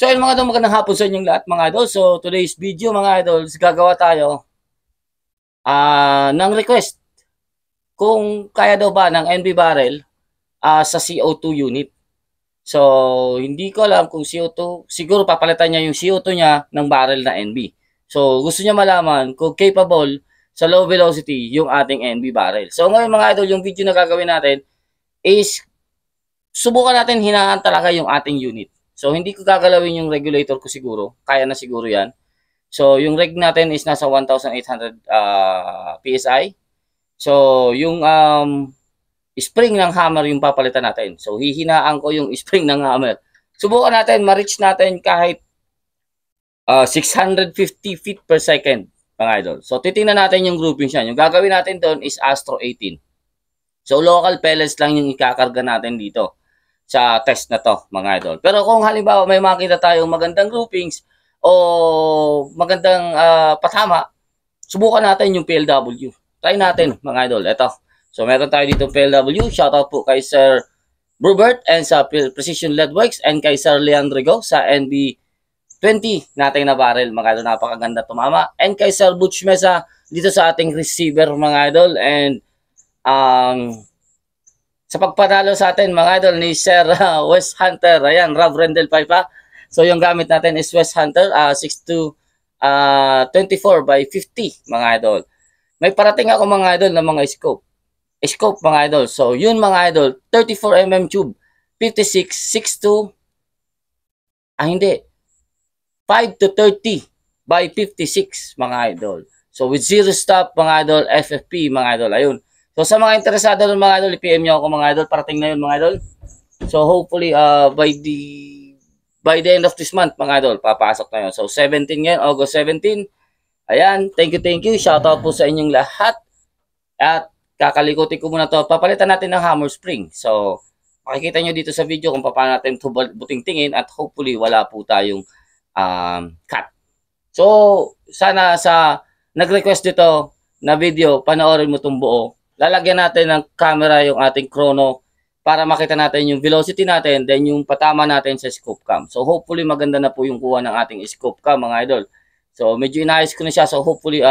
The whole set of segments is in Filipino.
So ayun mga idol, magandang hapon sa inyong lahat mga idol. So today's video mga idol, gagawa tayo ng request kung kaya daw ba ng NB barrel sa CO2 unit. So hindi ko alam kung CO2, siguro papalitan niya yung CO2 niya ng barrel na NB. So gusto niya malaman kung capable sa low velocity yung ating NB barrel. So ngayon mga idol, yung video na gagawin natin is subukan natin hinaan talaga yung ating unit. So, hindi ko gagalawin yung regulator ko siguro. Kaya na siguro yan. So, yung reg natin is nasa 1,800 PSI. So, yung spring ng hammer yung papalitan natin. So, hihinaan ko yung spring ng hammer. Subukan natin, ma-reach natin kahit 650 feet per second, mga idol. So, titingnan natin yung grouping siya. Yung gagawin natin doon is Astro 18. So, local pellets lang yung ikakarga natin dito sa test na to mga idol. Pero kung halimbawa may makita tayong magandang groupings o magandang patama, subukan natin yung PLW. Try natin mga idol. Ito. So meron tayo dito PLW. Shoutout po kay Sir Brubert and sa Precision LED Works and kay Sir Leandrigo sa NB20 natin na barrel mga idol. Napakaganda tumama. And kay Sir Butch Mesa dito sa ating receiver mga idol. And sa pagpanalo sa atin mga idol ni Sir West Hunter, ayan, Rob Rendell Paipa. So yung gamit natin is West Hunter 6224 by 50 mga idol. May parating ako mga idol na mga scope mga idol. So yun mga idol, 34mm tube, 56, 62, hindi, 5 to 30 by 56 mga idol. So with zero stop mga idol, FFP mga idol, ayun. So sa mga interesado ng mga idol, i-PM nyo ako mga idol, parating na yun mga idol. So hopefully by the end of this month mga idol, papasok na yun. So 17 ngayon, August 17. Ayan, thank you. Shoutout po sa inyong lahat. At kakalikutin ko muna to. Papalitan natin ng hammer spring. So makikita nyo dito sa video kung paano natin ito buting-tingin at hopefully wala po tayong cut. So sana sa nag-request dito na video, panoorin mo itong buo. Lalagyan natin ng camera yung ating chrono para makita natin yung velocity natin, then yung patama natin sa scope cam. So hopefully maganda na po yung kuha ng ating scope cam mga idol. So medyo inayos ko na siya, so hopefully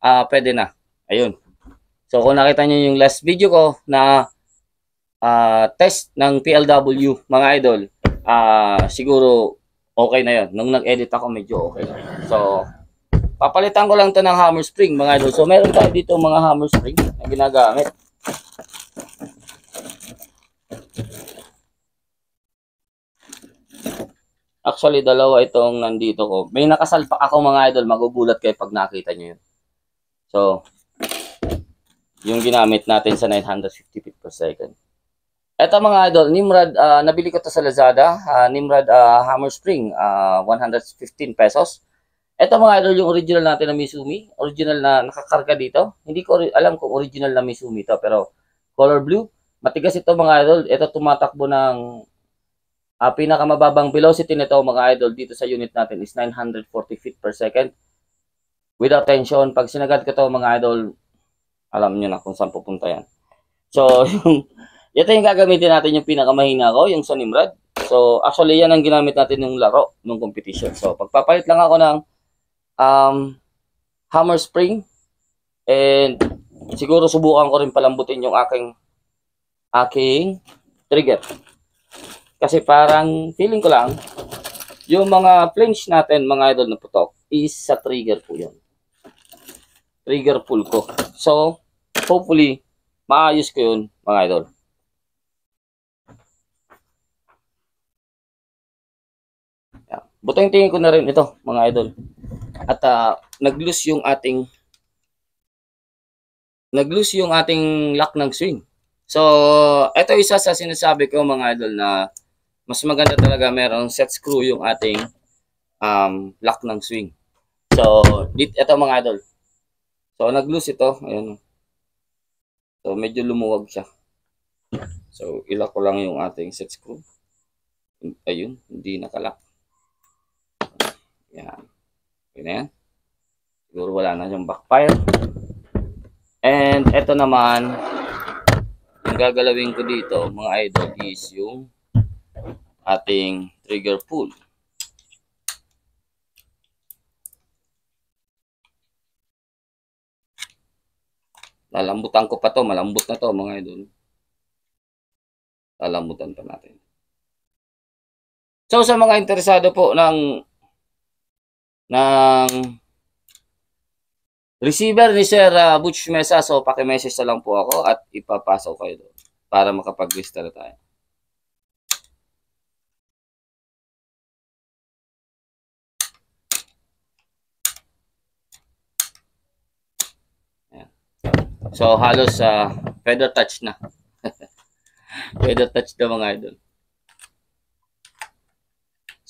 pwede na. Ayun. So kung nakita nyo yung last video ko na test ng PLW mga idol, siguro okay na yun. Nung nag-edit ako medyo okay. So papalitan ko lang to ng hammer spring mga idol. So meron tayo dito mga hammer spring na ginagamit. Actually dalawa itong nandito ko. May nakasalpak ako mga idol. Magugulat kayo pag nakita nyo yun. So yung ginamit natin sa 950 feet per second. Ito mga idol, Nimrod, nabili ko to sa Lazada. Nimrod hammer spring, 115 pesos. Ito mga idol, yung original natin na Misumi, original na nakakarga dito. Hindi ko alam kung original na Misumi to, pero color blue. Matigas ito mga idol. Ito tumatakbo ng pinakamababang velocity nito mga idol dito sa unit natin is 940 feet per second. Without tension, pag sinagad ko to mga idol, alam nyo na kung saan pupunta yan. So, ito yung gagamitin natin yung pinakamahina ko, yung sa Nimrod. So, actually yan ang ginamit natin nung laro, nung competition. So, pagpapalit lang ako ng hammer spring and siguro subukan ko rin palambutin yung aking trigger kasi parang feeling ko lang yung mga flinch natin mga idol na putok is sa trigger po yun, trigger pull ko. So hopefully maayos ko yun mga idol. Butang tingin ko na rin ito mga idol. At nag-loose yung ating lock ng swing. So ito isa sa sinasabi ko mga idol na mas maganda talaga merong set screw yung ating lock ng swing. So ito mga idol. So nag-loose ito, ayun. So medyo lumuwag siya. So ilak ko lang yung ating set screw. Ayun, hindi nakalock. Yan. Okay na yan. Siguro wala na yung backfire. And ito naman, yung gagalawin ko dito, mga idol, is yung ating trigger pull. Lalambutan ko pa to, malambot na to mga idol. Lalambutan pa natin. So sa mga interesado po ng receiver ni Sir Butch Mesa, so paki-message na lang po ako at ipapasok kayo doon para makapag-lista na tayo. Ayan. So halos feather touch na. Feather touch na mga idol.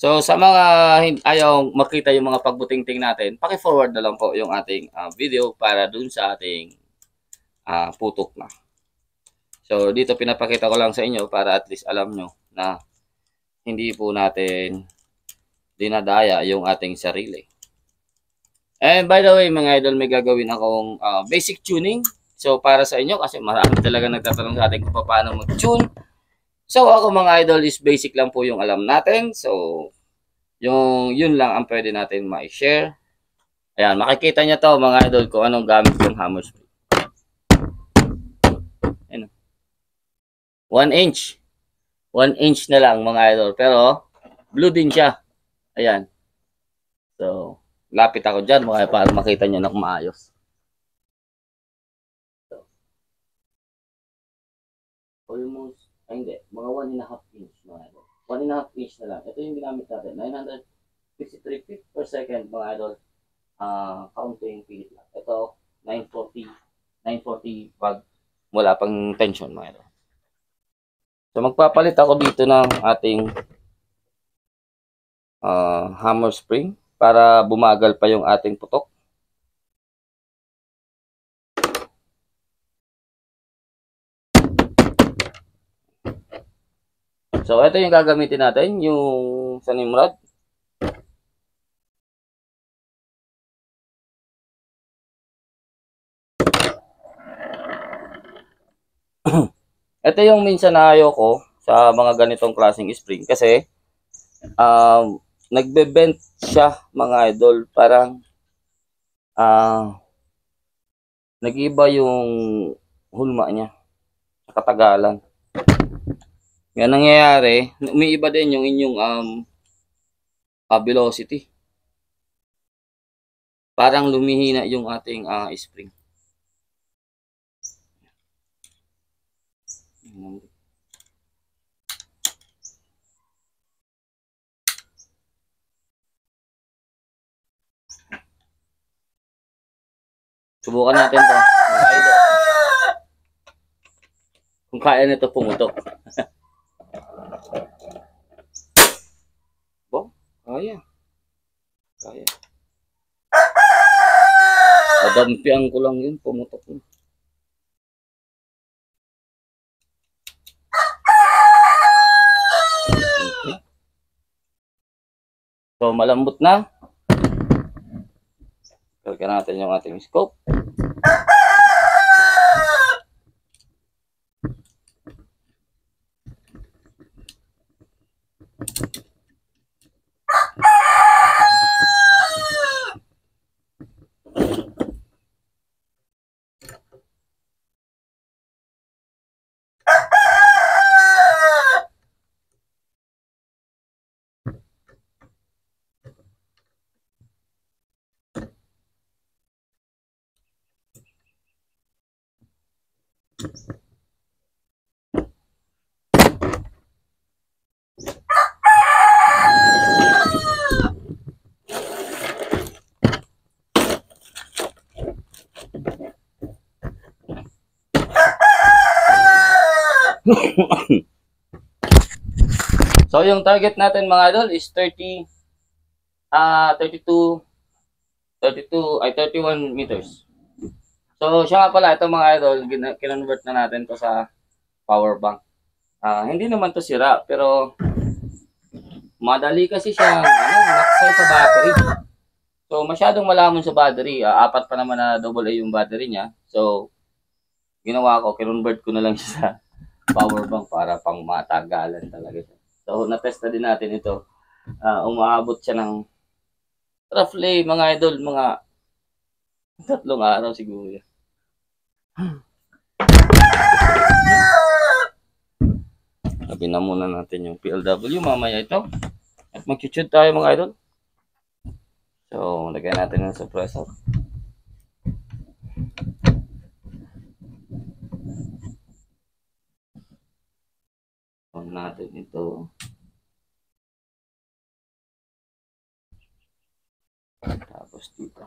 So sa mga ayaw makita yung mga pagbuting-ting natin, paki-forward na lang po yung ating video para dun sa ating putok na. So dito pinapakita ko lang sa inyo para at least alam nyo na hindi po natin dinadaya yung ating sarili. And by the way mga idol, may gagawin akong basic tuning. So para sa inyo kasi marami talaga nagtatanong sa atin kung paano mag-tune. So ako mga idol is basic lang po yung alam natin. So yun lang ang pwede natin ma-share. Ayan, makikita niya to mga idol kung anong gamit yung hammer spring. Ayan. 1 inch. 1 inch na lang mga idol. Pero blue din siya. Ayan. So lapit ako dyan mga para makita niya na kung maayos. So, almost, hindi, mga 1.5 inch mga idol. 1.5 inch na lang. Ito yung ginamit natin. 953 feet per second mga idol. Counting feet lang. Ito, 940 pag wala pang tension mga idol. So magpapalit ako dito ng ating hammer spring para bumagal pa yung ating putok. So ito yung gagamitin natin, yung sa Nimrod. Ito yung minsan na ayoko sa mga ganitong klaseng spring kasi nagbe-bend siya mga idol, parang nag-iba yung hulma niya sa katagalan. Yan nangyayari, umiiba din yung inyong velocity. Parang lumihina yung ating spring. Subukan natin to. Kung kaya nito pumutok. Bo, kaya. Kaya. Adampian ko lang yun, pumutok yun. Okay. So malambot na. Kalkan natin yung ating scope. So yung target natin mga idol is 31 meters. So siya nga pala, ito mga idol, kinonvert na natin to sa power bank. Hindi naman to sira, pero madali kasi siya nakasay sa battery. So masyadong malamon sa battery. 4 pa naman na AA yung battery niya. So ginawa ko, kinonvert ko na lang siya sa power bank para pang matagalan talaga siya. So na-testa din natin ito. Umaabot siya ng roughly mga idol, mga 3 araw siguro. Sabi na muna natin yung PLW mamaya ito. At mag-shoot tayo mga idol. So, lagyan natin ng suppressor. On natin ito. Tapos dito.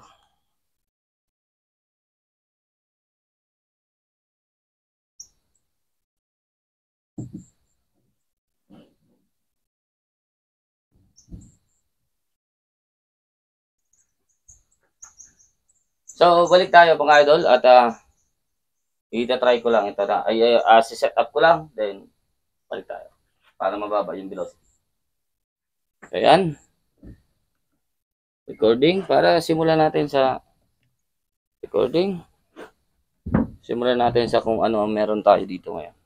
So, balik tayo mga idol at i-try ko lang ito na. Si-set up ko lang, then balik tayo para mababa yung velocity. Ayan. Recording para simulan natin sa recording. Simulan natin sa kung ano ang meron tayo dito ngayon.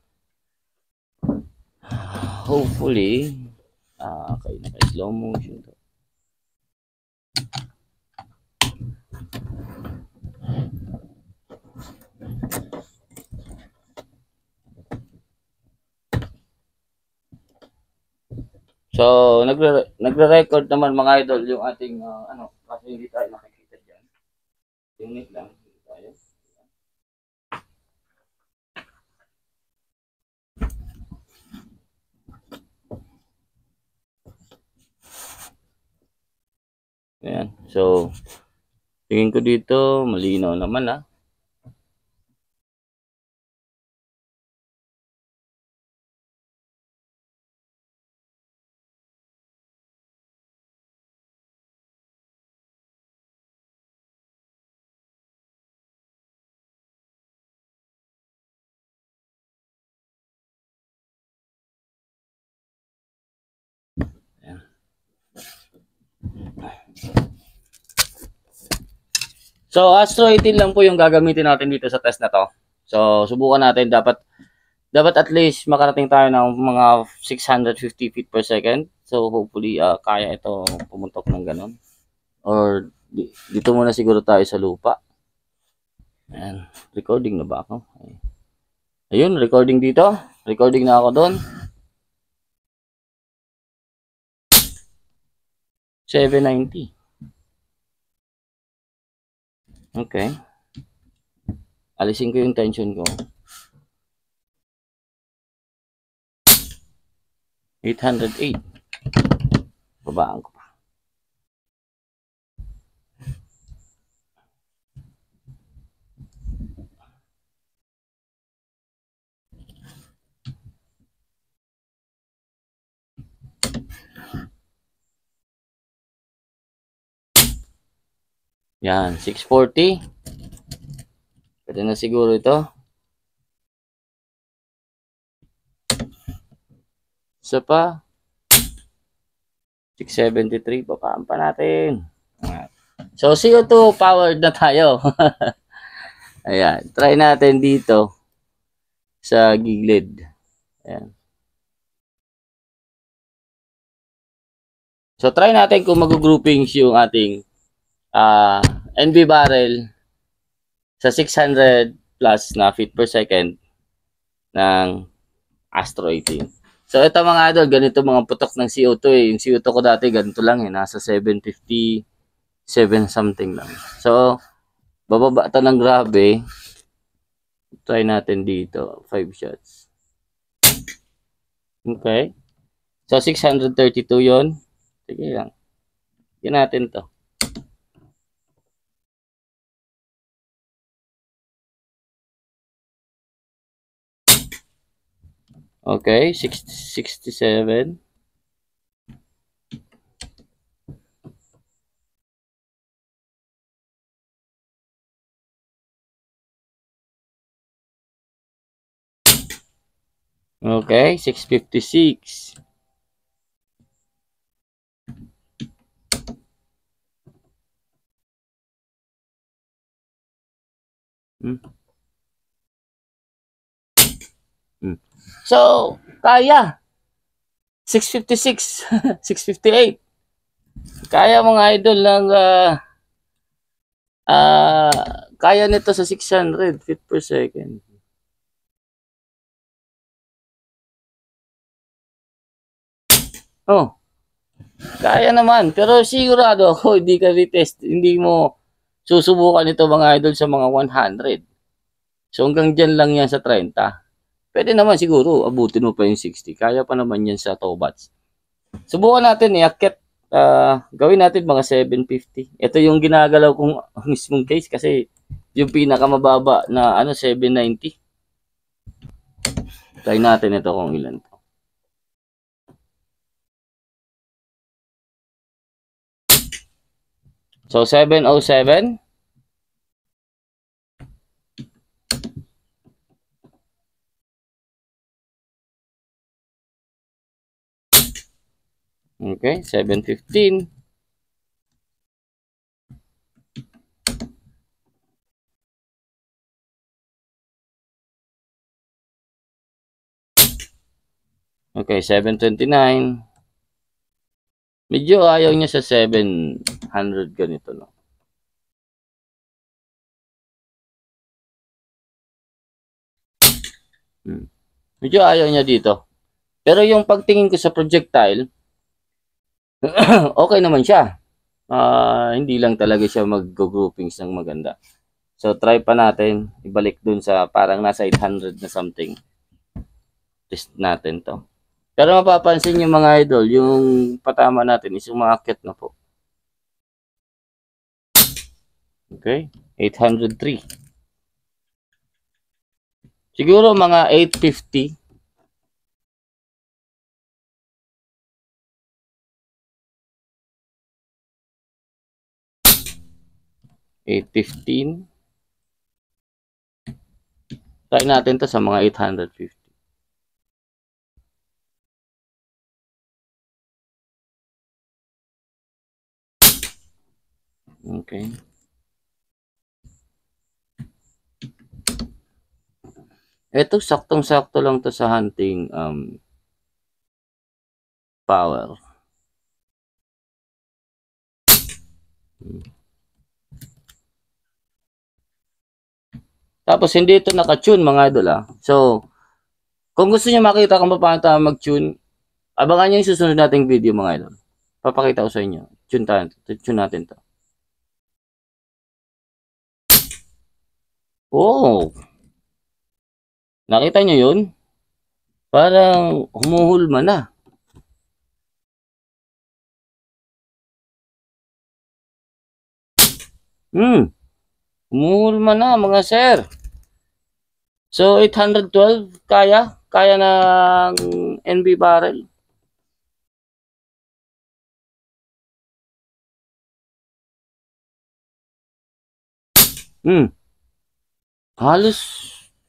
Hopefully, okay, naka-slow motion to. So, nagre-record naman mga idol yung ating kasi hindi tayo nakikita dyan. Unit lang, hindi tayo. Ayan. So, tingin ko dito, malinaw naman . So, Astro 18 lang po yung gagamitin natin dito sa test na to. So, subukan natin. Dapat at least makarating tayo ng mga 650 feet per second. So, hopefully, kaya ito pumuntok ng ganun. Or, dito muna siguro tayo sa lupa. Ayan. Recording na ba ako? Ayun, recording dito. Recording na ako doon. 790. Okay. Alisin ko yung tension ko. 808. Babaan ko pa. Yan, 640. Pwede na siguro ito. Isa pa. 673. Babaan pa natin. So, CO2 powered na tayo. Ayan. Try natin dito sa gilid. Ayan. So, try natin kung mag-groupings yung ating NB barrel sa 600 plus na feet per second ng Astro 18. So, ito mga idol, ganito mga putok ng CO2 . Yung CO2 ko dati, ganito lang . Nasa 757 something lang. So, bababa ito ng grabe. Try natin dito. 5 shots. Okay. So, 632 yon. Sige lang. Yan natin to. Okay, 67. Okay, 656. So, kaya. 656. 658. Kaya mga idol ng Kaya nito sa 600 feet per second. Oh, kaya naman. Pero sigurado ako, hindi ka retest. Hindi mo susubukan ito mga idol sa mga 100. So hanggang dyan lang yan sa 30. Pwede naman siguro, abutin mo pa yung 60. Kaya pa naman yan sa Tobats. Subukan natin i-akit. Gawin natin mga 750. Ito yung ginagalaw kong mismong case kasi yung pinakamababa na 790. Try natin ito kung ilan to. So 707. Okay, 715. Okay, 729. Medyo ayaw niya sa 700 ganito, no? Medyo ayaw niya dito. Pero yung pagtingin ko sa projectile, okay naman siya. Hindi lang talaga siya mag-groupings ng maganda. So, try pa natin. Ibalik dun sa parang nasa 800 na something. Test natin to. Pero mapapansin nyo mga idol, yung patama natin is umaakit na po. Okay, 803. Siguro mga 850. $815. Try natin to sa mga 850. Okay. Ito, saktong-sakto lang to sa hunting power. Tapos, hindi ito naka-tune mga idol So, kung gusto niyo makita kung paano tayo mag-tune, abangan niyo yung susunod nating video mga idol. Papakita ko sa inyo. Tune natin to. Oh! Nakita niyo yun? Parang humuhulma na. Humuhulma na mga sir. So, 812 kaya ng NB barrel. Halos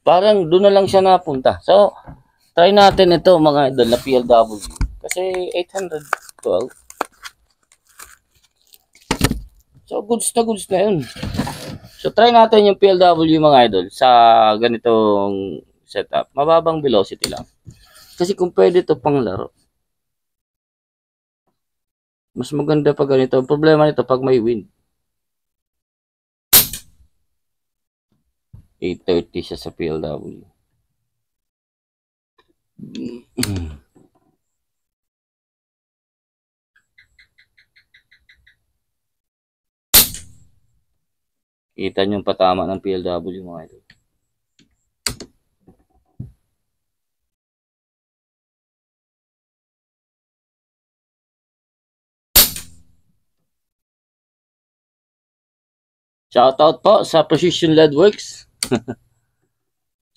parang doon na lang siya napunta. So, try natin ito mga idol na PLW. Kasi 812. So, goods na yun. So, try natin yung PLW mga idol sa ganitong setup. Mababang velocity lang. Kasi kung pwede ito pang laro, mas maganda pag ganito. Ang problema nito pag may wind. 830 siya sa PLW. Kita nyo yung patama ng PLW mga idol. Shoutout po sa Precision LED Works.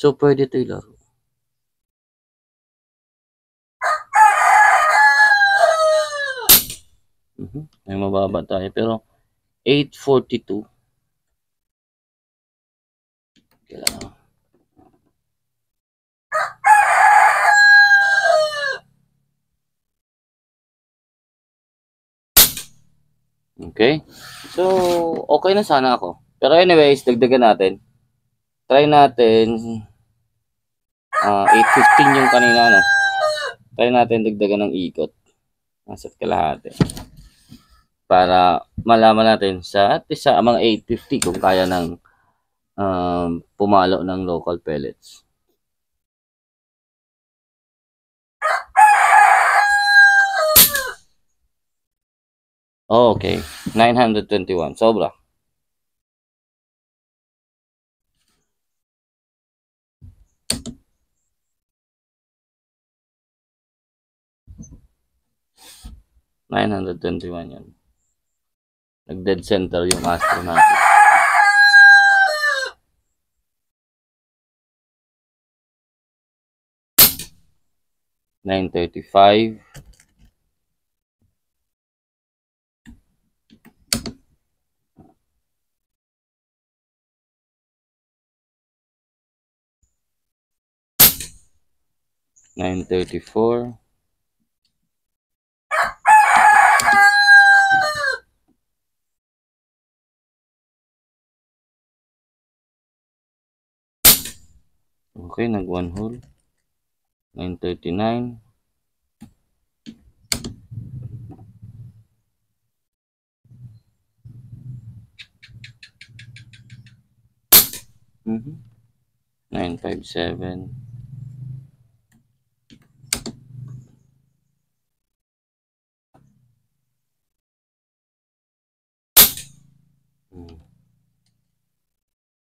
So, pwede ito ilaro. May mababa tayo. Pero, 842. Kailangan. Okay. So, okay na sana ako. Pero anyways, dagdagan natin. Try natin 815 yung kanina, no? Try natin dagdagan ng ikot. Nasa't kalahati. Para malaman natin sa mga 850 kung kaya ng pumalo ng local pellets. Okay, 921, sobra. $921 yan. Nag-dead center yung Astro natin. $935. $934. Okay, nag one hole. $939. $957.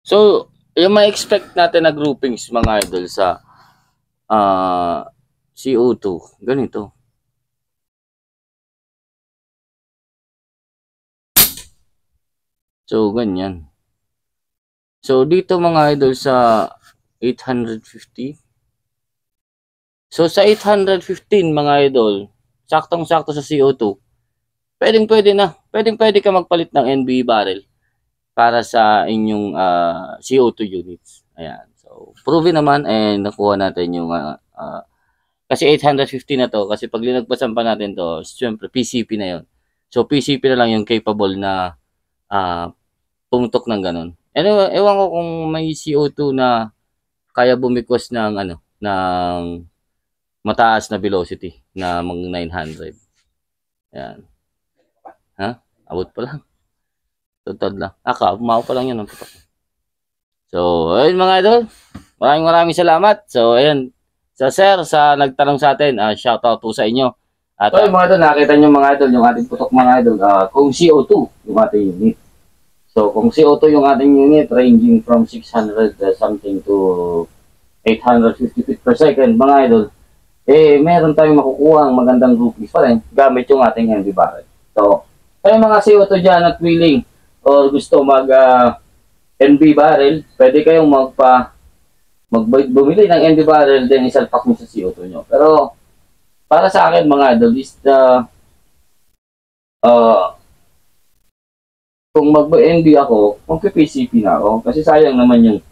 So, yung ma-expect natin na groupings mga idol sa CO2, ganito. So, ganyan. So, dito mga idol sa 850. So, sa 815 mga idol, saktong-sakto sa CO2, pwede na. Pwede ka magpalit ng NB barrel para sa inyong CO2 units. Ayan. So, proven naman and nakuha natin yung kasi 850 na to. Kasi pag linagpasan pa natin to, syempre PCP na yon. So, PCP na lang yung capable na pumutok ng ganun. Anyway, ewan ko kung may CO2 na kaya bumikos ng ng mataas na velocity na mga 900. Ayan. Ha? Abot pa lang. Tutod lang. Umao pa lang yun. So, ayun mga idol. Maraming salamat. So, ayun. So, sir, sa nagtanong sa atin, shoutout po sa inyo. At mga idol, nakita nyo mga idol, yung ating putok mga idol, kung CO2 yung ating unit. So, kung CO2 yung ating unit, ranging from 600 something to 850 feet per second, mga idol, meron tayong makukuha ang magandang groupings pa rin gamit yung ating NB barrel. So, kayo mga CO2 dyan at willing or gusto NB barrel, pwede kayong bumili ng NB barrel then isalpak mo sa CO2 nyo. Pero, para sa akin mga idol, is kung mag-NB ako, magpe-PCP na ako. Kasi sayang naman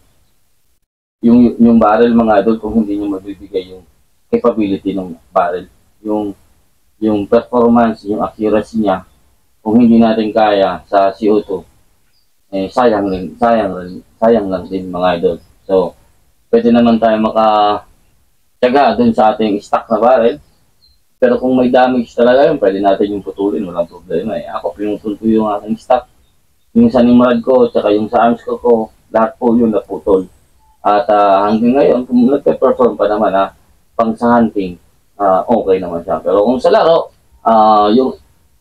yung barrel mga idol kung hindi nyo magbibigay yung capability ng barrel. Yung performance, yung accuracy niya, kung hindi natin kaya sa CO2, sayang lang din mga idol. So, pwede naman tayo makatyaga dun sa ating stock na barrel. Pero kung may damage talaga yun, pwede natin yung putulin, walang problema. Ako, pinutol ko yung aking stock. Yung sa Nimrod ko, tsaka yung sa arms ko, lahat po yun naputol. At hanggang ngayon, kung nagpe-perform pa naman, pang sa hunting, okay naman siya. Pero kung sa laro,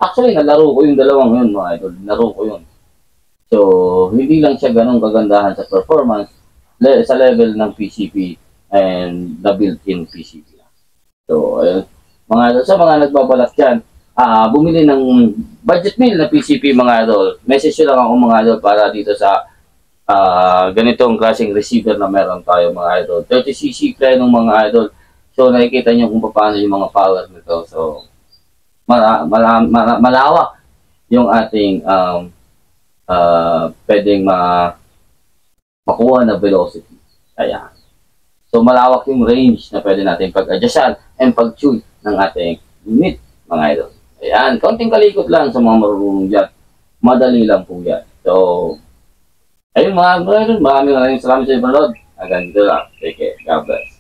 actually, nalaro ko yung dalawang yun, mga idol. Nalaro ko yun. So, hindi lang siya ganun kagandahan sa performance sa level ng PCP and the built-in PCP. So, mga idol, sa mga nagbabalat dyan, bumili ng budget meal na PCP mga idol. Message lang ako mga idol para dito sa ganitong klaseng receiver na meron tayo mga idol. 30cc kaya ng mga idol. So nakikita nyo kung paano yung mga power nito. So malawak yung ating pwedeng makuha na velocity. Ayan. So malawak yung range na pwede natin pag-adjustan and pag-tune ng ating unit mga idol. Ayan, konting kalikot lang sa mga marunong dyan. Madali lang po yan. So, ayun mga idol, maraming salamat sa panonood. Hanggang dito lang. Take care. God bless.